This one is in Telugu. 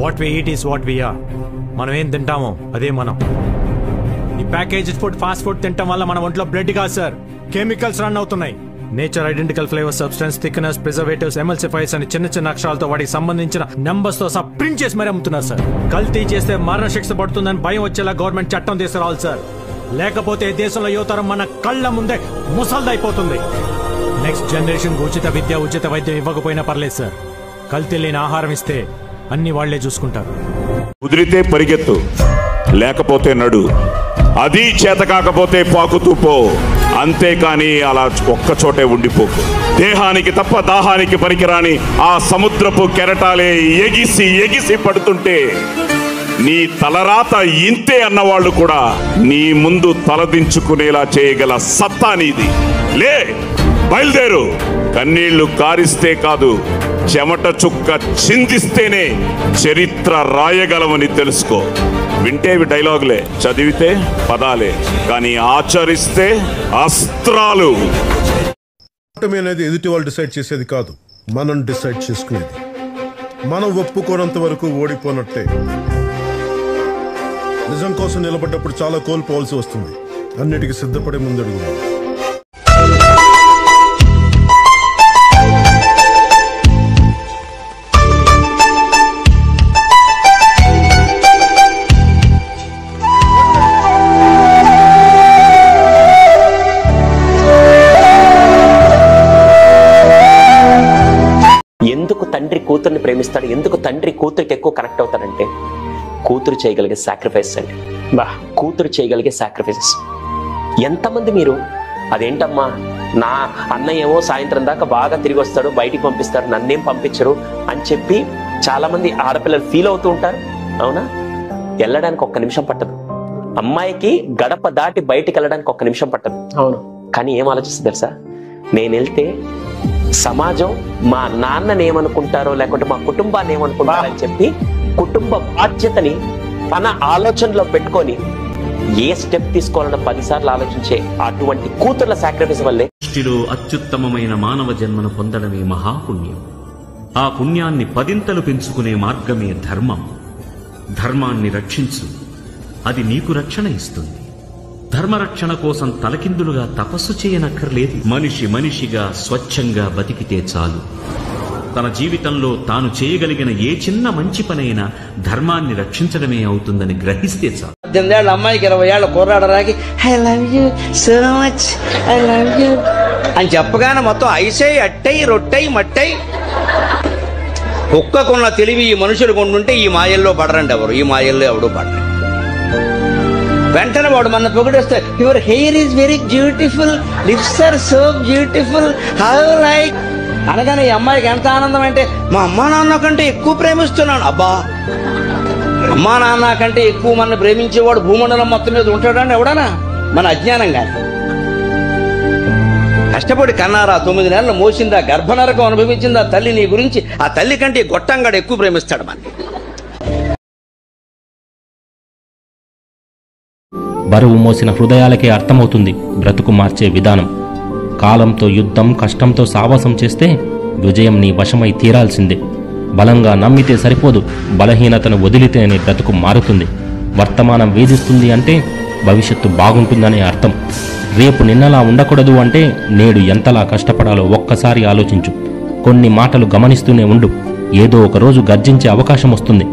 What we eat is what we are. మనం ఏం తింటామో అదే మనం. ఈ ప్యాకేజ్డ్ ఫుడ్, ఫాస్ట్ ఫుడ్ తినటం వల్ల మన ఒంట్లో బ్లడ్ కాదు సార్, కెమికల్స్ రన్ అవుతున్నాయి. Nature identical flavour, substance, thickness, preservatives, ఎమల్సిఫైర్స్ అని చిన్న చిన్న అక్షరాలతో వాటికి సంబంధించిన నంబర్స్ తో సహా ప్రింట్ చేసి మరీ అమ్ముతున్నారు సార్. కల్తీ చేస్తే మరణ శిక్ష పడుతుందని భయం వచ్చేలా గవర్నమెంట్ చట్టం తీసుకురావాలి సార్. లేకపోతే దేశంలో యువతరం మన కళ్ళ ముందే ముసల్దైపోతుంది. నెక్స్ట్ జనరేషన్ ఉచిత విద్య, ఉచిత వైద్యం ఇవ్వకపోయినా పర్లేదు సార్. కల్తీ లేని ఆహారం ఇస్తే అన్ని వాళ్లే చూసుకుంటారు. కుదిరితే పరిగెత్తు, లేకపోతే నడు. అది చేత కాకపోతే పాకుతూ పో, అంతేకాని అలా ఒక్కచోటే ఉండిపోకు. దేహానికి తప్ప దాహానికి పనికిరాని ఆ సముద్రపు కెరటాలే ఎగిసి ఎగిసి పడుతుంటే నీ తలరాత ఇంతే అన్నవాళ్లు కూడా నీ ముందు తలదించుకునేలా చేయగల సత్తా నీది. లే, బయలుదేరు. కన్నీళ్లు కారిస్తే కాదు, చెమట చుక్క చిందిస్తేనే చరిత్ర రాయగలమని తెలుసుకో. వింటేవి డైలాగులే, చదివితే పదాలే, కానీ ఆచరిస్తే అస్త్రాలు. అనేది ఎదుటి వాళ్ళు డిసైడ్ చేసేది కాదు, మనం డిసైడ్ చేసుకునేది. మనం ఒప్పుకోనంత వరకు ఓడిపోనట్టే. నిజం కోసం నిలబడ్డప్పుడు చాలా కోల్పోవాల్సి వస్తుంది. అన్నిటికీ సిద్ధపడే ముందడుగు. ఎందుకు తండ్రి కూతుర్ని ప్రేమిస్తాడు, ఎందుకు తండ్రి కూతురికి ఎక్కువ కనెక్ట్ అవుతాడంటే కూతురు చేయగలిగే సాక్రిఫైస్ అండి. కూతురు చేయగలిగే సాక్రిఫైసెస్ ఎంతమంది మీరు అదేంటమ్మా నా అన్నయ్య ఏమో సాయంత్రం దాకా బాగా తిరిగి వస్తాడు, బయటికి పంపిస్తారు, నన్నేం పంపించరు అని చెప్పి చాలా మంది ఆడపిల్లలు ఫీల్ అవుతూ ఉంటారు. అవునా? వెళ్ళడానికి ఒక్క నిమిషం పట్టదు. అమ్మాయికి గడప దాటి బయటికి వెళ్ళడానికి ఒక్క నిమిషం పట్టదు. అవును. కానీ ఏం ఆలోచిస్తుంది తెలుసా? నేను వెళ్తే సమాజం మా నాన్నని ఏమనుకుంటారో, లేకుంటే మా కుటుంబాన్ని ఏమనుకుంటారని చెప్పి కుటుంబ బాధ్యతని తన ఆలోచనలో పెట్టుకొని ఏ స్టెప్ తీసుకోవాలన్న 10 సార్లు ఆలోచించే అటువంటి కూతుర్ల సాక్రిఫైస్ వల్లే దృష్టిలో అత్యుత్తమమైన మానవ జన్మను పొందడమే మహాపుణ్యం. ఆ పుణ్యాన్ని 10ంతలు పెంచుకునే మార్గమే ధర్మం. ధర్మాన్ని రక్షించు, అది నీకు రక్షణ ఇస్తుంది. ధర్మరక్షణ కోసం తలకిందులుగా తపస్సు చేయనక్కర్లేదు. మనిషి మనిషిగా స్వచ్ఛంగా బతికితే చాలు. తన జీవితంలో తాను చేయగలిగిన ఏ చిన్న మంచి పనైనా ధర్మాన్ని రక్షించడమే అవుతుందని గ్రహిస్తే చాలు. 18 ఏళ్ల అమ్మాయికి 20 ఏళ్ల కుర్రాడరాకి I love you so much, I love you అని చెప్పగానే మొత్తం ఐసై అట్టై రొట్టై మట్టై కుక్కకున్న తెలివి ఈ మనుషులు కొంటుంటే ఈ మాయల్లో పడరండి ఎవరు, ఈ మాయల్లో ఎవడు పడరు. వెంటనే వాడు మన పొగిడేస్తే your hair is very beautiful, lips are so beautiful, how like అనగానే ఈ అమ్మాయికి ఎంత ఆనందం అంటే మా అమ్మా నాన్న కంటే ఎక్కువ ప్రేమిస్తున్నాను. అబ్బా, అమ్మా నాన్న కంటే ఎక్కువ మన ప్రేమించేవాడు భూమండలం మొత్తం మీద ఉంటాడని ఎవడనా? మన అజ్ఞానం కానీ. కష్టపడి కన్నారా, 9 నెలలు మోసిందా, గర్భనరకం అనుభవించిందా తల్లి నీ గురించి, ఆ తల్లి కంటే గొట్టంగాడు ఎక్కువ ప్రేమిస్తాడు మన. బరువు మోసిన హృదయాలకే అర్థమవుతుంది బ్రతుకు మార్చే విధానం. కాలంతో యుద్ధం, కష్టంతో సావాసం చేస్తే విజయం నీ వశమై తీరాల్సిందే. బలంగా నమ్మితే సరిపోదు, బలహీనతను వదిలితేనే బ్రతుకు మారుతుంది. వర్తమానం వేధిస్తుంది అంటే భవిష్యత్తు బాగుంటుందనే అర్థం. రేపు నిన్నలా ఉండకూడదు అంటే నేడు ఎంతలా కష్టపడాలో ఒక్కసారి ఆలోచించు. కొన్ని మాటలు గమనిస్తూనే ఉండు, ఏదో ఒక రోజు గర్జించే అవకాశం వస్తుంది.